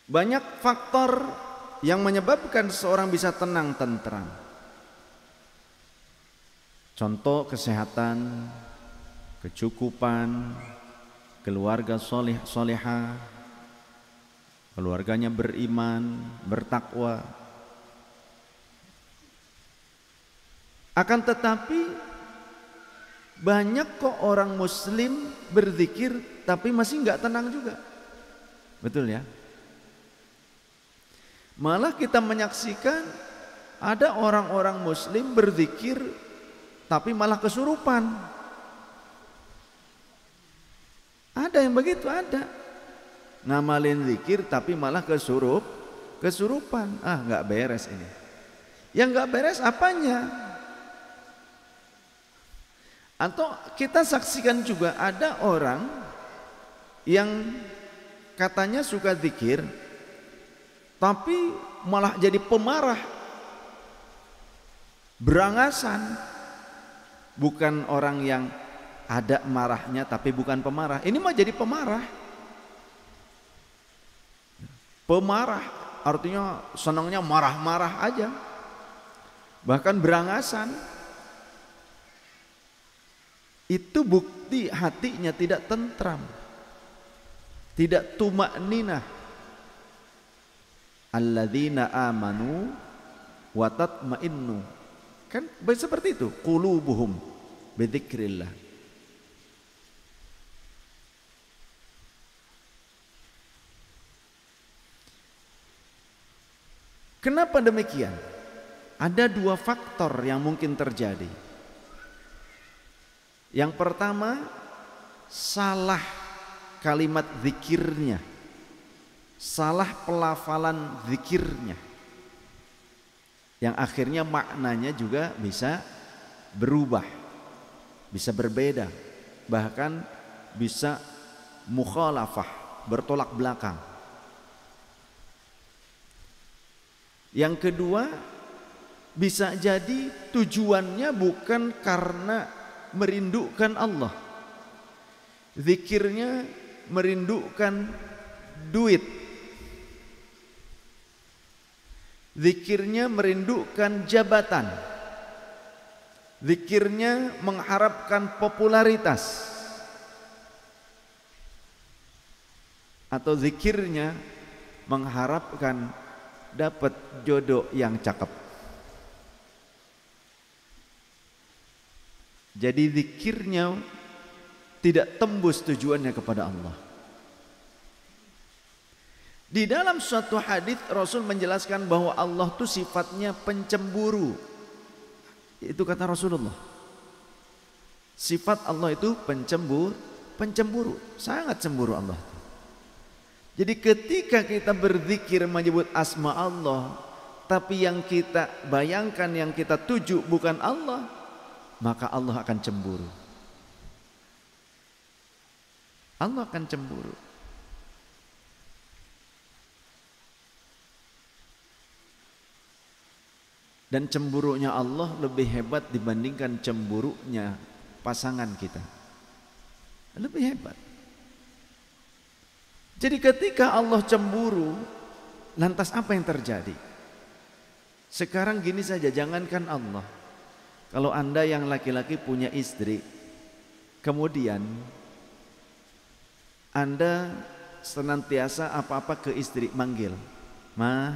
Banyak faktor yang menyebabkan seorang bisa tenang tentram. Contoh kesehatan, kecukupan, keluarga soleh soleha, keluarganya beriman, bertakwa. Akan tetapi banyak kok orang muslim berzikir tapi masih nggak tenang juga. Betul ya? Malah kita menyaksikan ada orang-orang muslim berzikir tapi malah kesurupan. Ada yang begitu, ada. Ngamalin zikir tapi malah kesurupan. Ah, nggak beres ini. Yang nggak beres apanya? Atau kita saksikan juga ada orang yang katanya suka zikir tapi malah jadi pemarah, berangasan. Bukan orang yang ada marahnya tapi bukan pemarah. Ini mah jadi pemarah. Pemarah artinya senangnya marah-marah aja, bahkan berangasan. Itu bukti hatinya tidak tentram, tidak tumakninah. Alladzina amanu wa tatma'innu, kan seperti itu, qulubuhum bidzikrillah. Kenapa demikian? Ada dua faktor yang mungkin terjadi. Yang pertama, salah kalimat zikirnya, salah pelafalan zikirnya, yang akhirnya maknanya juga bisa berubah, bisa berbeda, bahkan bisa mukhalafah, bertolak belakang. Yang kedua, bisa jadi tujuannya bukan karena merindukan Allah, zikirnya merindukan duit, zikirnya merindukan jabatan, zikirnya mengharapkan popularitas, atau zikirnya mengharapkan dapat jodoh yang cakep. Jadi zikirnya tidak tembus tujuannya kepada Allah. Di dalam suatu hadis Rasul menjelaskan bahwa Allah itu sifatnya pencemburu. Itu kata Rasulullah. Sifat Allah itu pencemburu, sangat cemburu Allah. Jadi ketika kita berzikir menyebut asma Allah, tapi yang kita bayangkan, yang kita tuju bukan Allah, maka Allah akan cemburu. Allah akan cemburu. Dan cemburunya Allah lebih hebat dibandingkan cemburunya pasangan kita. Lebih hebat. Jadi ketika Allah cemburu, lantas apa yang terjadi? Sekarang gini saja, jangankan Allah. Kalau Anda yang laki-laki punya istri, kemudian Anda senantiasa apa-apa ke istri manggil, ma,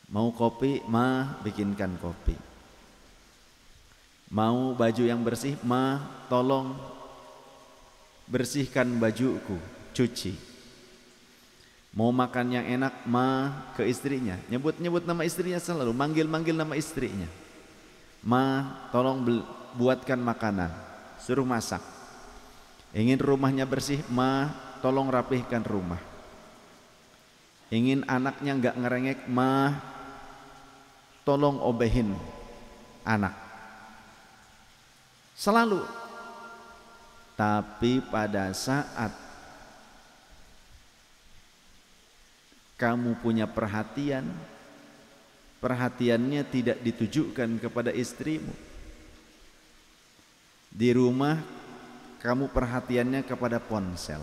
mau kopi, ma bikinkan kopi. Mau baju yang bersih, ma tolong bersihkan bajuku, cuci. Mau makan yang enak, ma ke istrinya, nyebut-nyebut nama istrinya selalu, manggil-manggil nama istrinya. Ma tolong buatkan makanan, suruh masak. Ingin rumahnya bersih, ma tolong rapihkan rumah. Ingin anaknya enggak ngerengek, ma tolong obehin anak. Selalu. Tapi pada saat kamu punya perhatian, perhatiannya tidak ditujukan kepada istrimu. Di rumah kamu perhatiannya kepada ponsel.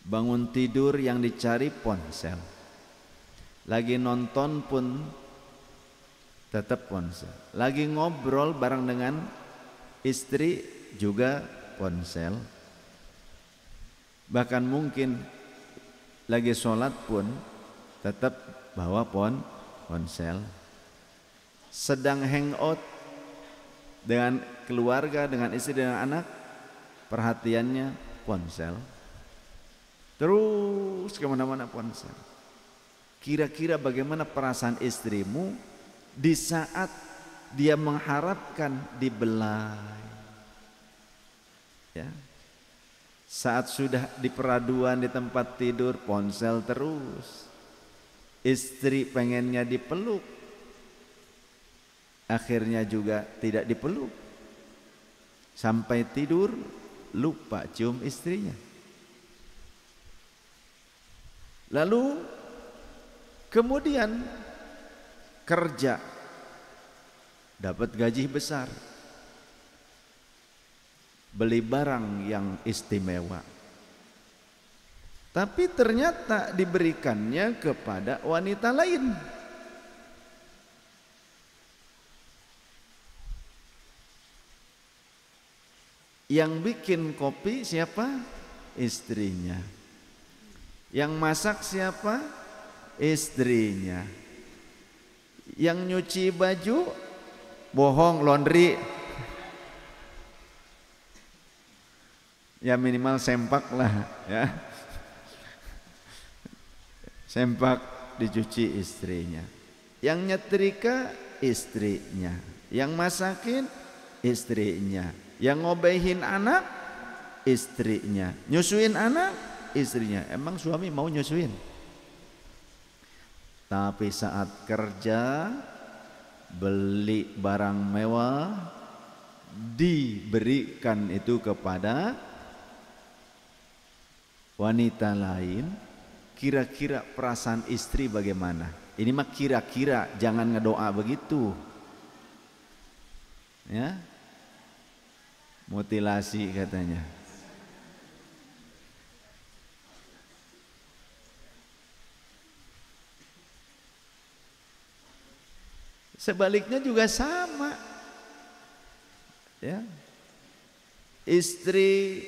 Bangun tidur yang dicari ponsel. Lagi nonton pun tetap ponsel. Lagi ngobrol bareng dengan istri juga ponsel. Bahkan mungkin lagi sholat pun tetap bawa ponsel. Sedang hangout dengan keluarga, dengan istri, dengan anak, perhatiannya ponsel. Terus kemana-mana ponsel. Kira-kira bagaimana perasaan istrimu di saat dia mengharapkan dibelai? Ya. Saat sudah di peraduan di tempat tidur ponsel terus. Istri pengennya dipeluk, akhirnya juga tidak dipeluk. Sampai tidur lupa cium istrinya. Lalu kemudian kerja, dapat gaji besar, beli barang yang istimewa, tapi ternyata diberikannya kepada wanita lain. Yang bikin kopi siapa? Istrinya. Yang masak siapa? Istrinya. Yang nyuci baju, bohong, laundry. Ya minimal sempak lah ya. Sempak dicuci istrinya. Yang nyetrika istrinya. Yang masakin istrinya. Yang ngobehin anak istrinya. Nyusuin anak istrinya. Emang suami mau nyusuin? Tapi saat kerja, beli barang mewah, diberikan itu kepada wanita lain, kira-kira perasaan istri bagaimana? Ini mah kira-kira, jangan ngedoa begitu. Ya. Mutilasi katanya. Sebaliknya juga sama. Ya. Istri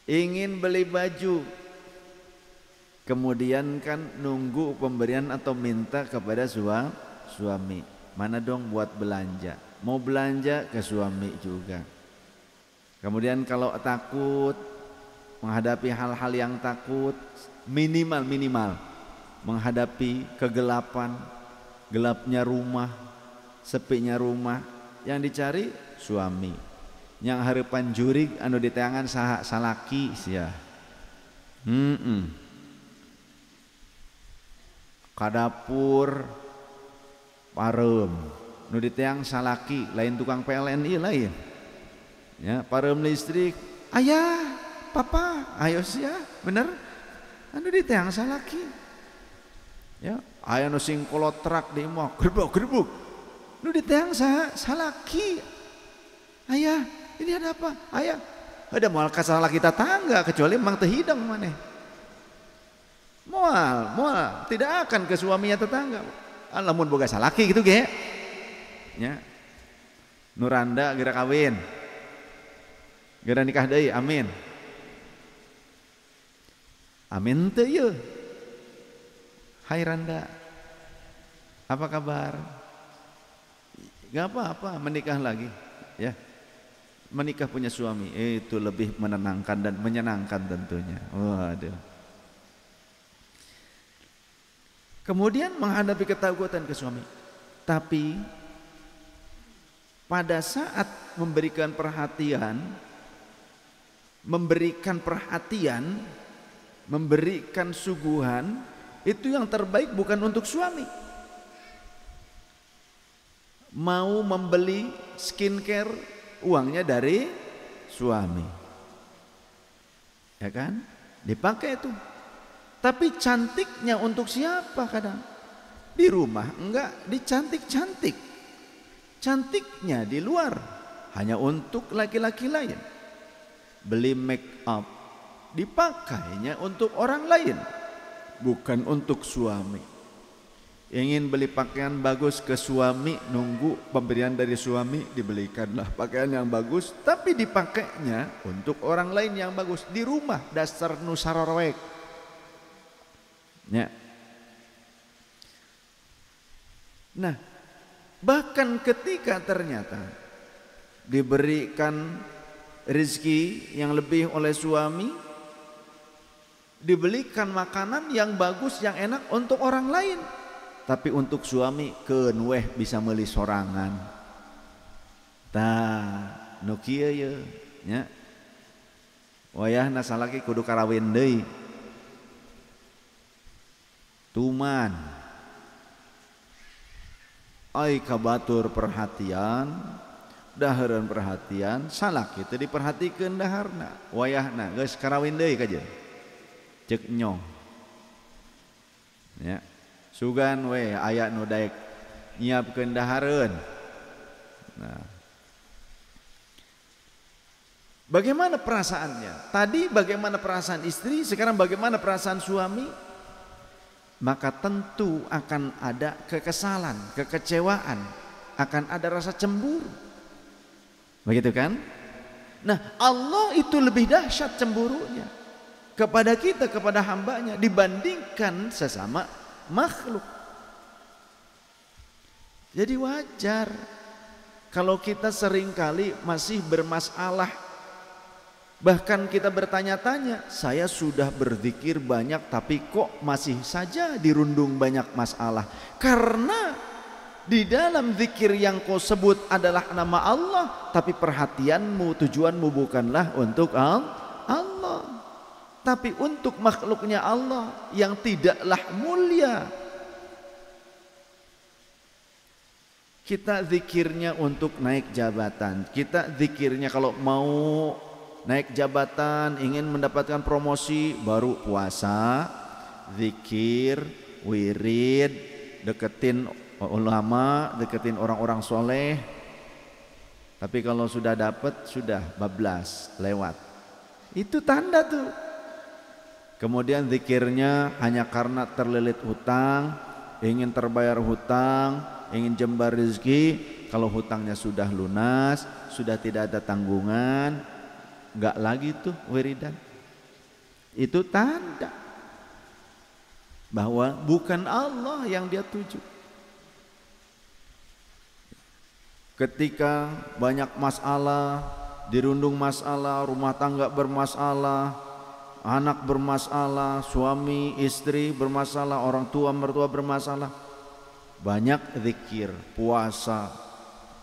ingin beli baju, kemudian kan nunggu pemberian atau minta kepada suami. Mana dong buat belanja? Mau belanja ke suami juga. Kemudian kalau takut menghadapi hal-hal yang takut, minimal menghadapi kegelapan, gelapnya rumah, sepinya rumah, yang dicari suami. Yang harapan jurig anu di tangan salaki sia. Kadapur parem nu di teang salaki, lain tukang PLN ieu lain. Ya, parem listrik, ayah, papa, ayo sia, bener? Anu di teang salaki. Ya, aya nu sing kolotrak di imah, gerbuk. Nu di teang salaki. Ayah, ini ada apa? Ayah, ada moal ka salaki tetangga kecuali mang teu hidang maneh. Moal tidak akan ke suaminya tetangga. Lamun boga salaki gitu ge. Ya. Nuranda geura kawin. Geura nikah deui, amin. Amin teu ieu. Hai Randa. Apa kabar? Gak apa-apa menikah lagi, ya. Menikah punya suami itu lebih menenangkan dan menyenangkan tentunya. Waduh. Kemudian menghadapi ketakutan ke suami. Tapi pada saat memberikan perhatian, memberikan suguhan, itu yang terbaik bukan untuk suami. Mau membeli skincare, uangnya dari suami, ya kan? Dipakai itu. Tapi cantiknya untuk siapa kadang? Di rumah enggak dicantik-cantik. Cantiknya di luar. hanya untuk laki-laki lain. Beli make up dipakainya untuk orang lain, bukan untuk suami. Ingin beli pakaian bagus ke suami, nunggu pemberian dari suami, dibelikanlah pakaian yang bagus, tapi dipakainya untuk orang lain yang bagus. Di rumah dasar nusarorwek ya. Nah, bahkan ketika ternyata diberikan rezeki yang lebih oleh suami, dibelikan makanan yang bagus, yang enak untuk orang lain, tapi untuk suami keun weh bisa meuli sorangan. Tah nu kieu ye nya. Wayahna salaki kudu karawin deui. Tuman ai kabatur perhatian, dahareun perhatian, salaki teu diperhatikeun daharna. Wayahna geus karawin deui ka jeung. Cek nyong. Ya. Sugan we aya nu daek nyiapkeun dahareun. Nah. Bagaimana perasaannya? Tadi bagaimana perasaan istri, sekarang bagaimana perasaan suami? Maka tentu akan ada kekesalan, kekecewaan, akan ada rasa cemburu. Begitu kan? Nah, Allah itu lebih dahsyat cemburunya kepada kita, kepada hambanya dibandingkan sesama makhluk. Jadi wajar kalau kita seringkali masih bermasalah, bahkan kita bertanya-tanya, saya sudah berzikir banyak tapi kok masih saja dirundung banyak masalah. Karena di dalam zikir yang kau sebut adalah nama Allah, tapi perhatianmu, tujuanmu bukanlah untuk Allah, tapi untuk makhluknya Allah yang tidaklah mulia. Kita zikirnya untuk naik jabatan, kita zikirnya kalau mau naik jabatan, ingin mendapatkan promosi, baru puasa, zikir, wirid, deketin ulama, deketin orang-orang soleh. Tapi kalau sudah dapat, sudah bablas, lewat. Itu tanda tuh. Kemudian zikirnya hanya karena terlilit hutang, ingin terbayar hutang, ingin jembar rezeki. Kalau hutangnya sudah lunas, sudah tidak ada tanggungan, enggak lagi tuh wiridan. Itu tanda bahwa bukan Allah yang dia tuju. Ketika banyak masalah, dirundung masalah, rumah tangga bermasalah, anak bermasalah, suami istri bermasalah, orang tua mertua bermasalah, banyak zikir, puasa,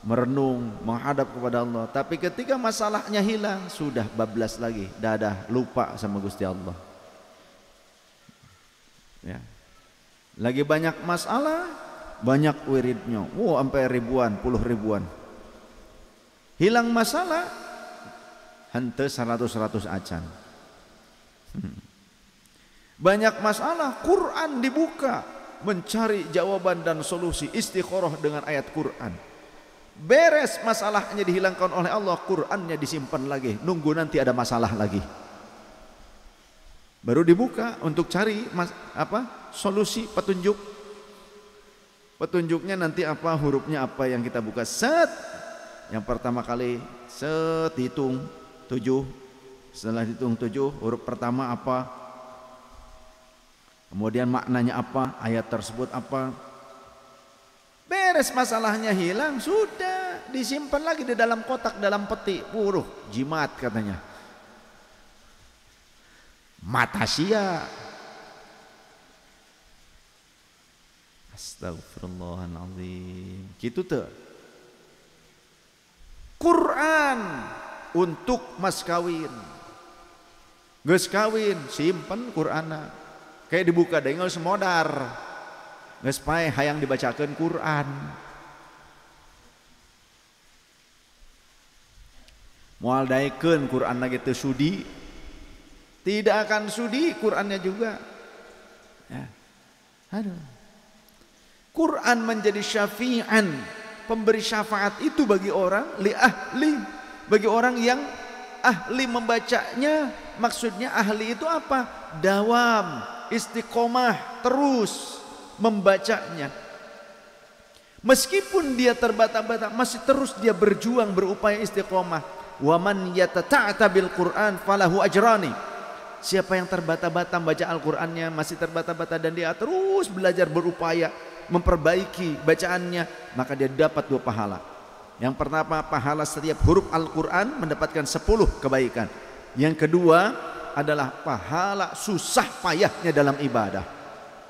merenung, menghadap kepada Allah. Tapi ketika masalahnya hilang, sudah bablas lagi, dadah, lupa sama Gusti Allah. Ya. Lagi banyak masalah, banyak wiridnya, sampai ribuan, puluh ribuan. Hilang masalah, henteu 100 acan. Banyak masalah, Quran dibuka, mencari jawaban dan solusi, istikharah dengan ayat Quran. Beres masalahnya dihilangkan oleh Allah, Qurannya disimpan lagi, nunggu nanti ada masalah lagi, baru dibuka untuk cari solusi, petunjuknya nanti apa, hurufnya apa yang kita buka. Set, yang pertama kali set hitung 7, setelah hitung 7 huruf pertama apa, kemudian maknanya apa, ayat tersebut apa. Beres masalahnya hilang, sudah disimpan lagi di dalam kotak, dalam peti. Jimat katanya, mata sia. Astagfirullahaladzim. Gitu tuh. Quran untuk mas kawin, geus kawin simpen Qur'ana, kayak dibuka dengel semodar, geus pae hayang dibacakeun Quran. Moal daekeun Qur'anna gitu sudi, tidak akan sudi Qur'annya juga. Ya. Aduh. Quran menjadi syafi'an, pemberi syafaat itu bagi orang li ahli, bagi orang yang ahli membacanya. Maksudnya ahli itu apa? Dawam, istiqomah, terus membacanya. Meskipun dia terbata-bata, masih terus dia berjuang, berupaya istiqomah. Wa man yatata'ata bil Qur'an falahu ajrani. Siapa yang terbata-bata membaca Al-Qur'annya, masih terbata-bata dan dia terus belajar, berupaya memperbaiki bacaannya, maka dia dapat 2 pahala. Yang pertama, pahala setiap huruf Al-Qur'an mendapatkan 10 kebaikan. Yang kedua adalah pahala susah payahnya dalam ibadah.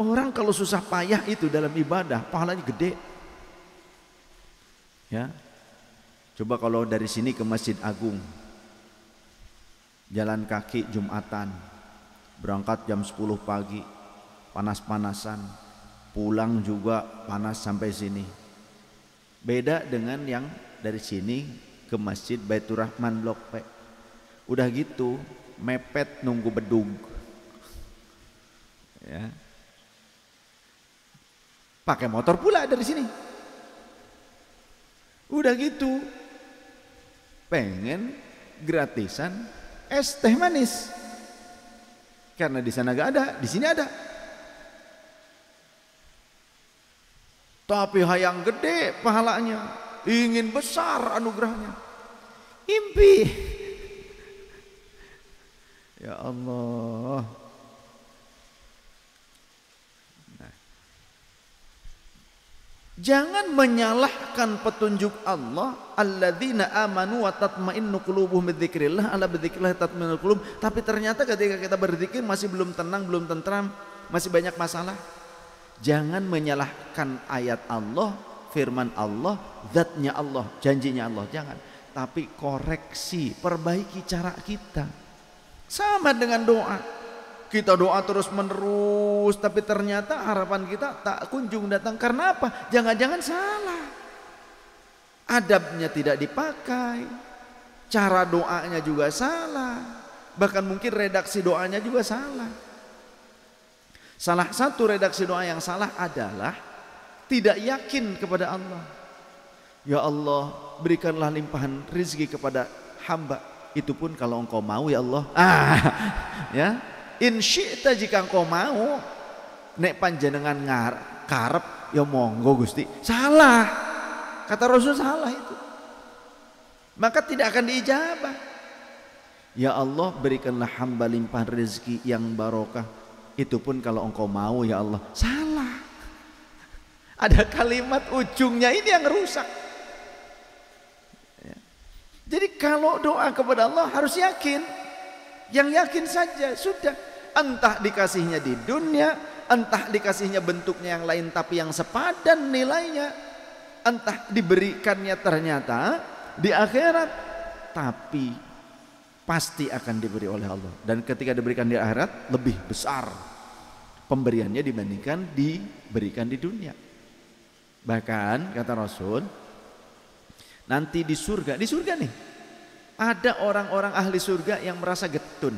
Orang kalau susah payah itu dalam ibadah, pahalanya gede. Ya. Coba kalau dari sini ke Masjid Agung, jalan kaki Jumatan, berangkat jam 10 pagi, panas-panasan, pulang juga panas sampai sini. Beda dengan yang dari sini ke Masjid Baitur Rahman Blok P. Udah gitu mepet nunggu bedug. Ya. Pakai motor pula dari sini. Udah gitu pengen gratisan es teh manis, karena di sana gak ada, di sini ada. Tapi hayang gede pahalanya, ingin besar anugerahnya, impi. Ya Allah. Jangan menyalahkan petunjuk Allah, alladzina amanu wa tatma'innu qulubuhum bidzikrillah, ala bidzikrillah tatma'innul qulub. Tapi ternyata ketika kita berzikir masih belum tenang, belum tentram, masih banyak masalah. Jangan menyalahkan ayat Allah, firman Allah, zatnya Allah, janjinya Allah, jangan. Tapi koreksi, perbaiki cara kita. Sama dengan doa. Kita doa terus menerus, tapi ternyata harapan kita tak kunjung datang. Karena apa? Jangan-jangan salah. Adabnya tidak dipakai, cara doanya juga salah, bahkan mungkin redaksi doanya juga salah. Salah satu redaksi doa yang salah adalah tidak yakin kepada Allah. Ya Allah, berikanlah limpahan rizki kepada hamba. Itu pun kalau engkau mau ya Allah. Ya. In syi'ta, jika engkau mau, nek panjenengan karep ya monggo Gusti. Salah, kata Rasul, salah itu, maka tidak akan diijabah. Ya Allah, berikanlah hamba limpahan rezeki yang barokah. Itu pun kalau engkau mau ya Allah. Salah, ada kalimat ujungnya ini yang rusak. Jadi kalau doa kepada Allah harus yakin. Yang yakin saja sudah. Entah dikasihnya di dunia, entah dikasihnya bentuknya yang lain tapi yang sepadan nilainya, entah diberikannya ternyata di akhirat, tapi pasti akan diberi oleh Allah. Dan ketika diberikan di akhirat lebih besar pemberiannya dibandingkan diberikan di dunia. Bahkan kata Rasul, nanti di surga nih, ada orang-orang ahli surga yang merasa getun,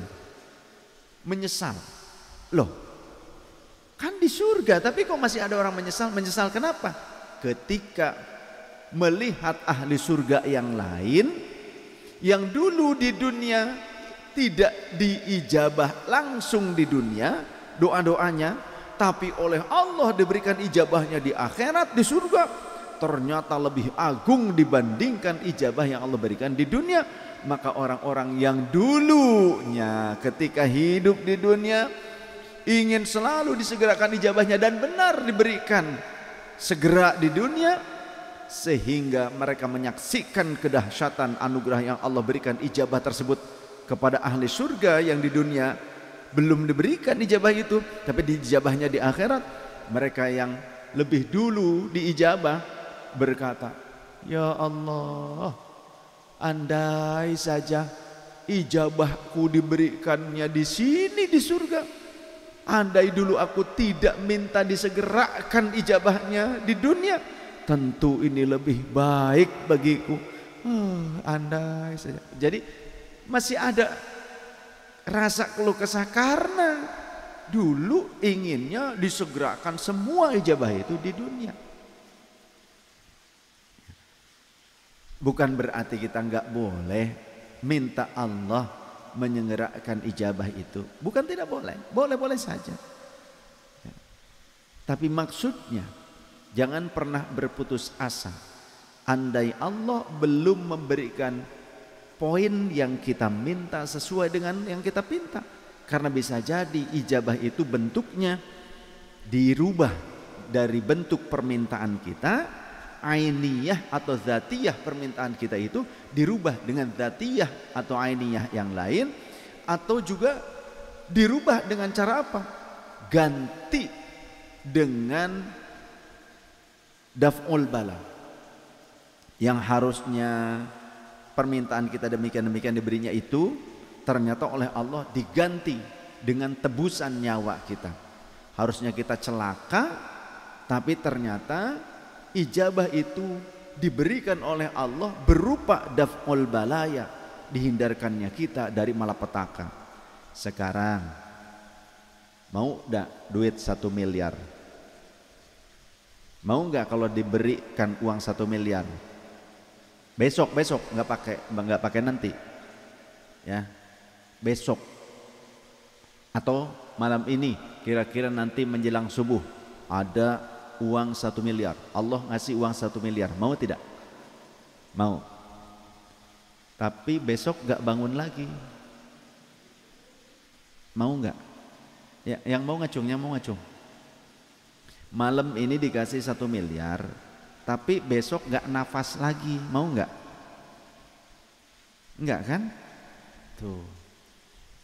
menyesal. Loh, kan di surga tapi kok masih ada orang menyesal? Menyesal kenapa? Ketika melihat ahli surga yang lain yang dulu di dunia tidak diijabah langsung di dunia doa-doanya, tapi oleh Allah diberikan ijabahnya di akhirat, di surga, ternyata lebih agung dibandingkan ijabah yang Allah berikan di dunia. Maka orang-orang yang dulunya ketika hidup di dunia ingin selalu disegerakan ijabahnya dan benar diberikan segera di dunia, sehingga mereka menyaksikan kedahsyatan anugerah yang Allah berikan ijabah tersebut kepada ahli surga yang di dunia belum diberikan ijabah itu, tapi diijabahnya di akhirat. Mereka yang lebih dulu diijabah berkata, ya Allah, andai saja ijabahku diberikannya di sini di surga. Andai dulu aku tidak minta disegerakan ijabahnya di dunia, tentu ini lebih baik bagiku. Andai saja. Jadi masih ada rasa keluh kesah karena dulu inginnya disegerakan semua ijabah itu di dunia. Bukan berarti kita nggak boleh minta Allah menyegerakan ijabah itu. Bukan tidak boleh, boleh-boleh saja. Ya. Tapi maksudnya jangan pernah berputus asa. Andai Allah belum memberikan poin yang kita minta sesuai dengan yang kita minta. Karena bisa jadi ijabah itu bentuknya dirubah dari bentuk permintaan kita, ainiyah atau zatiyah permintaan kita itu dirubah dengan zatiyah atau ainiyah yang lain, atau juga dirubah dengan cara apa? Ganti dengan daf'ul bala. Yang harusnya permintaan kita demikian-demikian diberinya itu ternyata oleh Allah diganti dengan tebusan nyawa kita. Harusnya kita celaka, tapi ternyata ijabah itu diberikan oleh Allah berupa daf'ul balaya, dihindarkannya kita dari malapetaka. Sekarang mau enggak duit 1 miliar? Mau enggak kalau diberikan uang 1 miliar? Besok nggak pakai nanti, ya. Besok atau malam ini, kira-kira nanti menjelang subuh ada uang 1 miliar. Allah ngasih uang 1 miliar, mau tidak? Mau. Tapi besok nggak bangun lagi, mau nggak? Ya, yang mau ngacung. Malam ini dikasih 1 miliar, tapi besok nggak nafas lagi, mau nggak? Nggak kan? Tuh.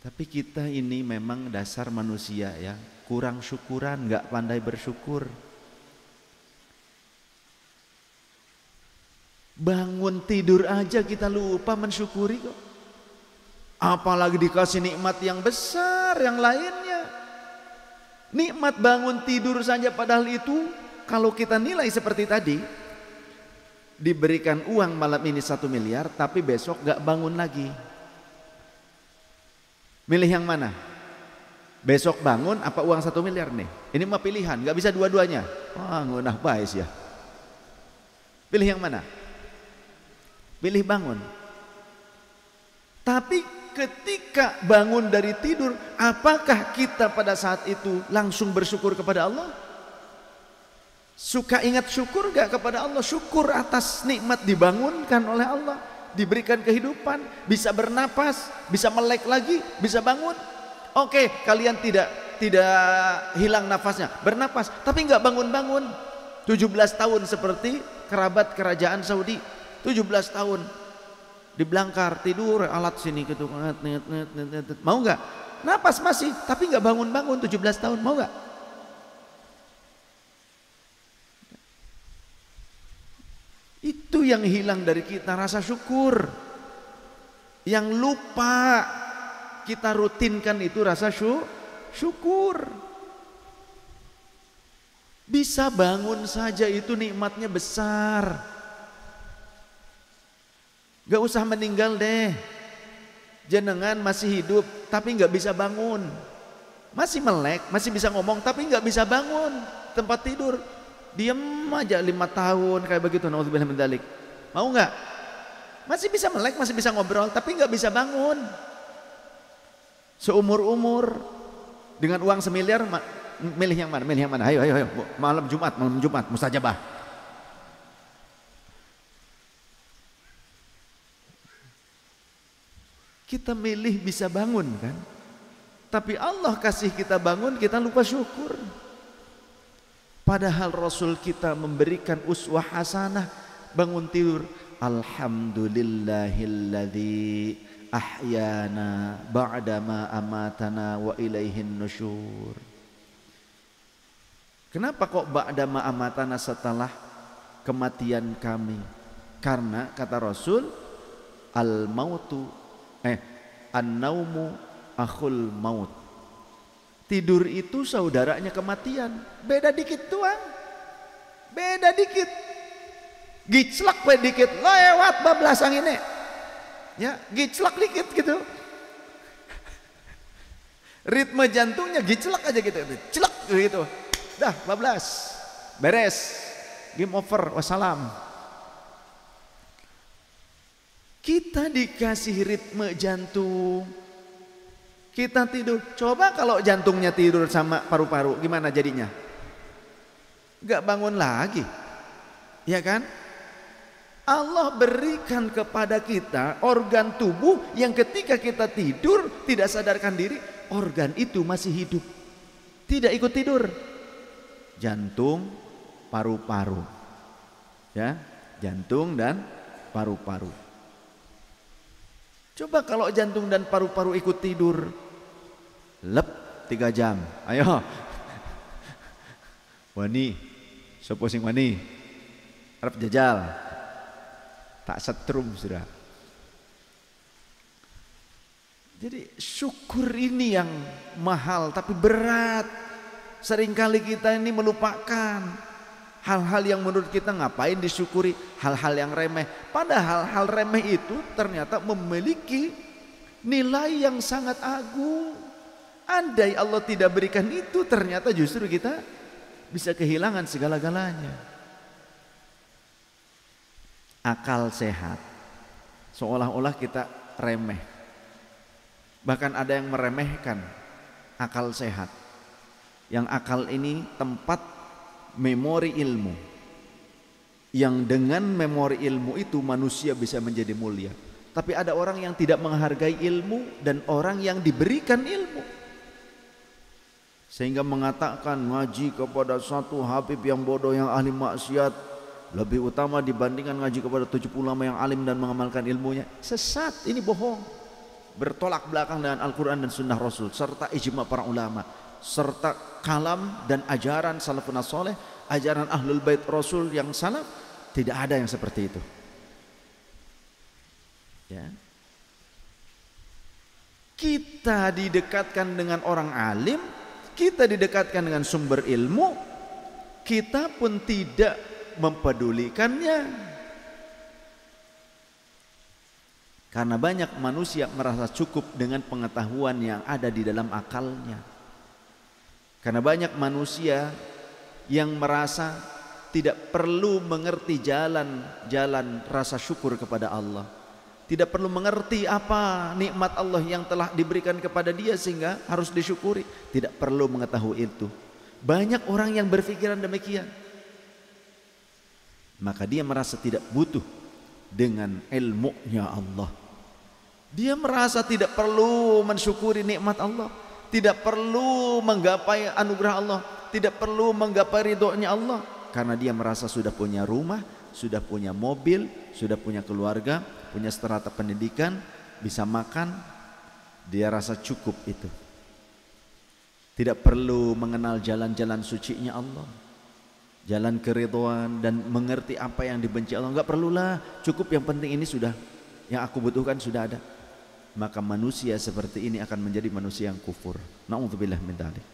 Tapi kita ini memang dasar manusia ya, kurang syukuran, nggak pandai bersyukur. Bangun tidur aja kita lupa mensyukuri kok. Apalagi dikasih nikmat yang besar yang lainnya. Nikmat bangun tidur saja, padahal itu kalau kita nilai seperti tadi, diberikan uang malam ini 1 miliar, tapi besok gak bangun lagi. Milih yang mana? Besok bangun apa uang 1 miliar nih? Ini mah pilihan, gak bisa dua-duanya. Wah, ngunah baes ya. Pilih yang mana? Pilih bangun. Tapi ketika bangun dari tidur, apakah kita pada saat itu langsung bersyukur kepada Allah? Suka ingat syukur gak kepada Allah? Syukur atas nikmat dibangunkan oleh Allah, diberikan kehidupan, bisa bernapas, bisa melek lagi, bisa bangun. Oke, kalian tidak hilang nafasnya, bernapas, tapi nggak bangun-bangun. 17 tahun seperti kerabat kerajaan Saudi, 17 tahun di belangkar tidur, alat sini gitu, mau nggak? Napas masih, tapi nggak bangun-bangun 17 tahun, mau nggak? Itu yang hilang dari kita, rasa syukur. Yang lupa kita rutinkan itu rasa syukur. Bisa bangun saja itu nikmatnya besar. Gak usah meninggal deh. Jenengan masih hidup tapi gak bisa bangun. Masih melek, masih bisa ngomong tapi gak bisa bangun. Tempat tidur diam aja 5 tahun kayak begitu, naudzubillah min dzalik. Mau nggak? Masih bisa melek, masih bisa ngobrol, tapi nggak bisa bangun. Seumur-umur dengan uang 1 miliar, milih yang mana? Milih yang mana? Ayo, malam Jumat, mustajabah. Kita milih bisa bangun kan? Tapi Allah kasih kita bangun, kita lupa syukur. Padahal Rasul kita memberikan uswah hasanah, bangun tidur, alhamdulillahilladzi ahyana ba'dama amatana wa ilaihin nusyur. Kenapa kok ba'dama amatana, setelah kematian kami? Karena kata Rasul, an-naumu akhul maut. Tidur itu saudaranya kematian. Beda dikit doang. Beda dikit. Giclak dikit, lewat bablas anginnya. Ya, giclak dikit gitu. Ritme jantungnya giclak aja gitu. Celak gitu. Dah bablas. Beres. Game over. Wassalam. Kita dikasih ritme jantung, kita tidur. Coba kalau jantungnya tidur sama paru-paru, gimana jadinya? Gak bangun lagi, ya kan? Allah berikan kepada kita organ tubuh yang ketika kita tidur tidak sadarkan diri, organ itu masih hidup, tidak ikut tidur. Jantung, paru-paru, ya, jantung dan paru-paru. Coba kalau jantung dan paru-paru ikut tidur, lep 3 jam. Ayo, wani, sopo sing wani, arep jajal, tak setrum sudah. Jadi syukur ini yang mahal tapi berat. Seringkali kita ini melupakan hal-hal yang menurut kita ngapain disyukuri, hal-hal yang remeh. Padahal hal remeh itu ternyata memiliki nilai yang sangat agung. Andai Allah tidak berikan itu, ternyata justru kita bisa kehilangan segala-galanya. Akal sehat seolah-olah kita remeh. Bahkan ada yang meremehkan akal sehat. Yang akal ini tempat memori ilmu, yang dengan memori ilmu itu manusia bisa menjadi mulia. Tapi ada orang yang tidak menghargai ilmu dan orang yang diberikan ilmu, sehingga mengatakan ngaji kepada satu habib yang bodoh yang ahli maksiat lebih utama dibandingkan ngaji kepada 70 ulama yang alim dan mengamalkan ilmunya. Sesat, ini bohong, bertolak belakang dengan Al-Quran dan Sunnah Rasul serta ijma para ulama, serta kalam dan ajaran salafun saleh, ajaran ahlul bait Rasul yang salaf. Tidak ada yang seperti itu, ya. Kita didekatkan dengan orang alim, kita didekatkan dengan sumber ilmu, kita pun tidak mempedulikannya. Karena banyak manusia merasa cukup dengan pengetahuan yang ada di dalam akalnya. Karena banyak manusia yang merasa tidak perlu mengerti jalan rasa syukur kepada Allah, tidak perlu mengerti apa nikmat Allah yang telah diberikan kepada dia sehingga harus disyukuri, tidak perlu mengetahui itu. Banyak orang yang berpikiran demikian, maka dia merasa tidak butuh dengan ilmunya Allah. Dia merasa tidak perlu mensyukuri nikmat Allah, tidak perlu menggapai anugerah Allah, tidak perlu menggapai ridhonya Allah, karena dia merasa sudah punya rumah, sudah punya mobil, sudah punya keluarga, punya strata pendidikan, bisa makan. Dia rasa cukup itu. Tidak perlu mengenal jalan-jalan sucinya Allah, jalan keridhaan dan mengerti apa yang dibenci Allah. Enggak perlulah, cukup yang penting ini sudah, yang aku butuhkan sudah ada. Maka manusia seperti ini akan menjadi manusia yang kufur. Na'udzubillah min dzalik.